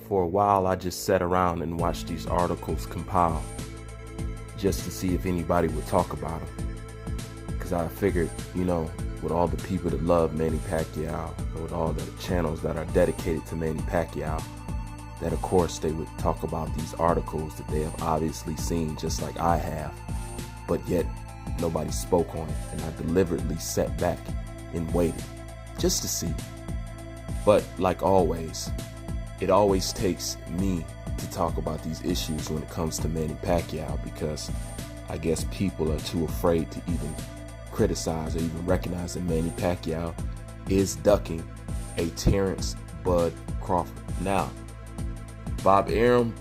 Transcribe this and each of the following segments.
For a while, I just sat around and watched these articles compile just to see if anybody would talk about them. Because I figured, with all the people that love Manny Pacquiao, and with all the channels that are dedicated to Manny Pacquiao, that of course they would talk about these articles that they have obviously seen just like I have, but yet nobody spoke on it. And I deliberately sat back and waited just to see. But like always, it always takes me to talk about these issues when it comes to Manny Pacquiao, because I guess people are too afraid to even criticize or even recognize that Manny Pacquiao is ducking a Terrence Bud Crawford. Now, Bob Arum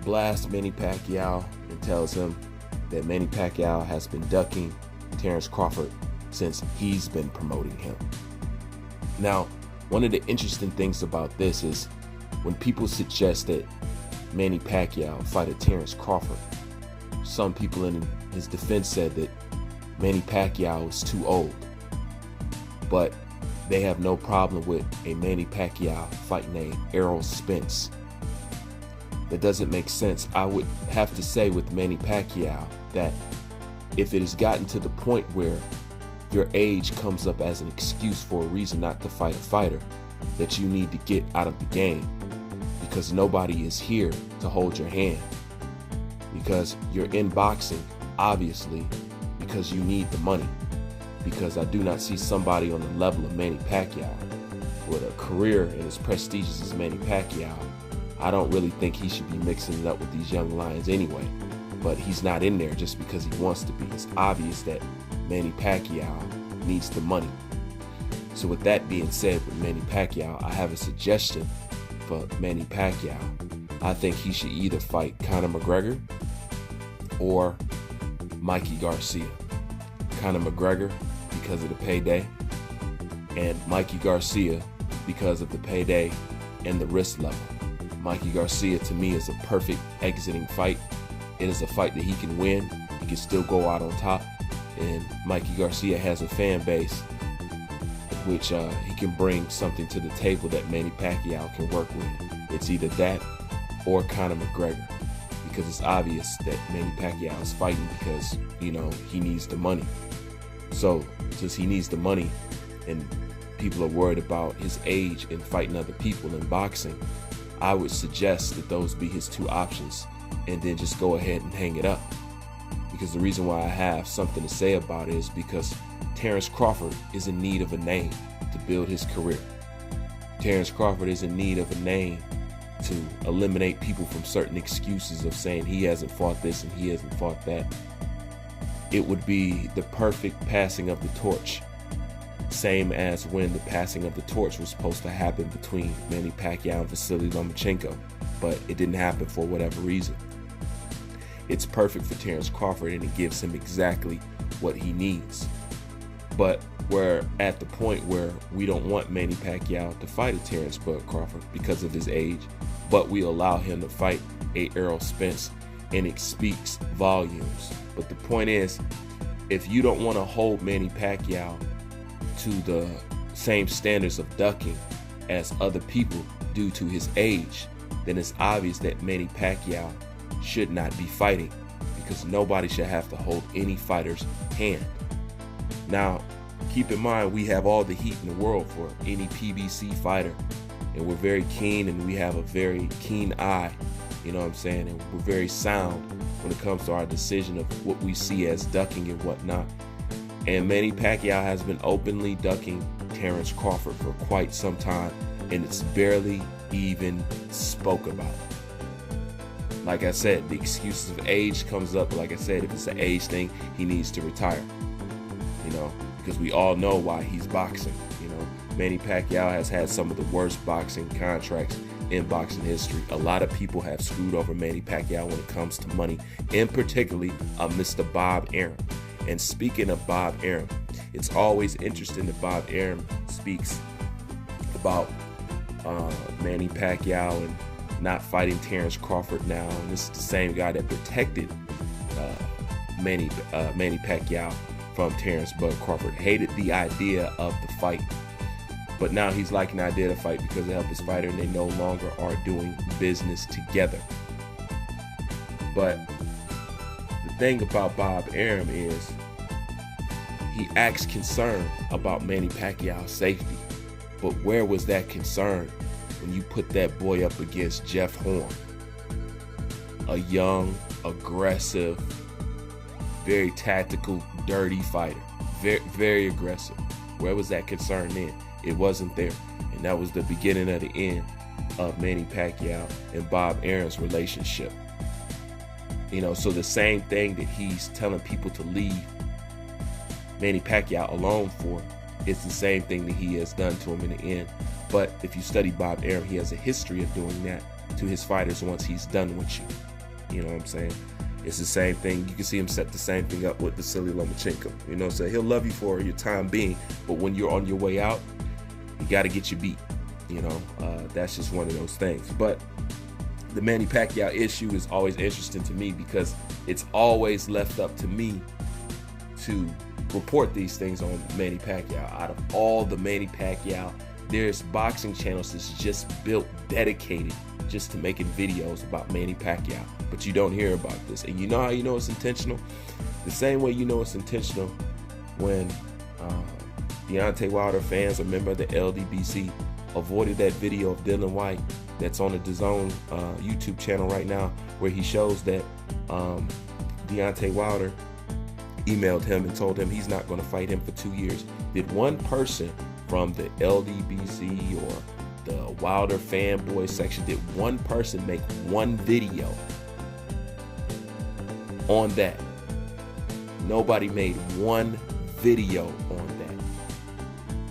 blasts Manny Pacquiao and tells him that Manny Pacquiao has been ducking Terrence Crawford since he's been promoting him. Now, one of the interesting things about this is when people suggest that Manny Pacquiao fight a Terrence Crawford, some people in his defense said that Manny Pacquiao is too old, but they have no problem with a Manny Pacquiao fight named Errol Spence. That doesn't make sense. I would have to say with Manny Pacquiao that if it has gotten to the point where your age comes up as an excuse for a reason not to fight a fighter, that you need to get out of the game, because nobody is here to hold your hand. Because you're in boxing, obviously, because you need the money. Because I do not see somebody on the level of Manny Pacquiao with a career and as prestigious as Manny Pacquiao. I don't really think he should be mixing it up with these young lions anyway. But he's not in there just because he wants to be. It's obvious that Manny Pacquiao needs the money. So with that being said, with Manny Pacquiao, I have a suggestion for Manny Pacquiao. I think he should either fight Conor McGregor or Mikey Garcia. Conor McGregor because of the payday, and Mikey Garcia because of the payday and the risk level. Mikey Garcia to me is a perfect exiting fight. It is a fight that he can win. He can still go out on top. And Mikey Garcia has a fan base which he can bring something to the table that Manny Pacquiao can work with. It's either that or Conor McGregor, because it's obvious that Manny Pacquiao is fighting because, he needs the money. So since he needs the money and people are worried about his age and fighting other people in boxing, I would suggest that those be his two options, and then just go ahead and hang it up. Because the reason why I have something to say about it is because Terrence Crawford is in need of a name to build his career. Terrence Crawford is in need of a name to eliminate people from certain excuses of saying he hasn't fought this and he hasn't fought that. It would be the perfect passing of the torch. Same as when the passing of the torch was supposed to happen between Manny Pacquiao and Vasily Lomachenko, but it didn't happen for whatever reason. It's perfect for Terrence Crawford, and it gives him exactly what he needs. But we're at the point where we don't want Manny Pacquiao to fight a Terrence Bud Crawford because of his age, but we allow him to fight a Errol Spence, and it speaks volumes. But the point is, if you don't want to hold Manny Pacquiao to the same standards of ducking as other people due to his age, then it's obvious that Manny Pacquiao should not be fighting, because nobody should have to hold any fighter's hand. Now, keep in mind, we have all the heat in the world for any PBC fighter, and we're very keen, and we have a very keen eye, and we're very sound when it comes to our decision of what we see as ducking and whatnot. And Manny Pacquiao has been openly ducking Terrence Crawford for quite some time, and it's barely even spoke about. Like I said, the excuses of age comes up. Like I said, if it's an age thing, he needs to retire. Because we all know why he's boxing. Manny Pacquiao has had some of the worst boxing contracts in boxing history. A lot of people have screwed over Manny Pacquiao when it comes to money, and particularly Mr. Bob Arum. And speaking of Bob Arum, it's always interesting that Bob Arum speaks about Manny Pacquiao and not fighting Terrence Crawford now. And this is the same guy that protected Manny Pacquiao from Terrence Bud Crawford. Hated the idea of the fight. But now he's liking the idea to fight because it helped his fighter, and they no longer are doing business together. But the thing about Bob Arum is he acts concerned about Manny Pacquiao's safety. But where was that concern when you put that boy up against Jeff Horn? A young, aggressive, very tactical, dirty fighter. Very, very aggressive. Where was that concern then? It wasn't there. And that was the beginning of the end of Manny Pacquiao and Bob Arum's relationship. You know, so the same thing that he's telling people to leave Manny Pacquiao alone for, it's the same thing that he has done to him in the end. But if you study Bob Arum, he has a history of doing that to his fighters once he's done with you. You know what I'm saying? It's the same thing. You can see him set the same thing up with Vasily Lomachenko. You know what I'm saying? He'll love you for your time being, but when you're on your way out, you got to get you beat. You know, that's just one of those things. But the Manny Pacquiao issue is always interesting to me because it's always left up to me to report these things on Manny Pacquiao. Out of all the Manny Pacquiao, there's boxing channels that's just built, dedicated just to making videos about Manny Pacquiao. But you don't hear about this. And you know how you know it's intentional? The same way you know it's intentional when Deontay Wilder fans, a member of the LDBC, avoided that video of Dylan White that's on the DAZN YouTube channel right now, where he shows that Deontay Wilder emailed him and told him he's not going to fight him for 2 years. Did one person from the LDBC or the Wilder fanboy section, did one person make one video on that? Nobody made one video on that.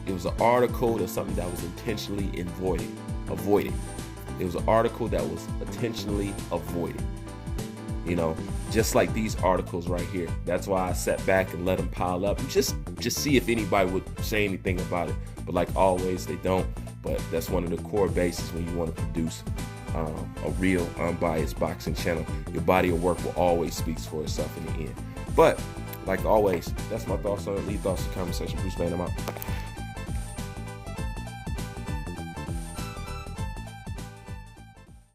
It was an article or something that was intentionally avoided. It was an article that was intentionally avoided. You know, just like these articles right here. That's why I sat back and let them pile up and just see if anybody would say anything about it. But like always, they don't. But that's one of the core bases when you want to produce a real unbiased boxing channel. Your body of work will always speak for itself in the end. But like always, that's my thoughts on it. Leave thoughts in the comment section. Bruce Manny, I'm out.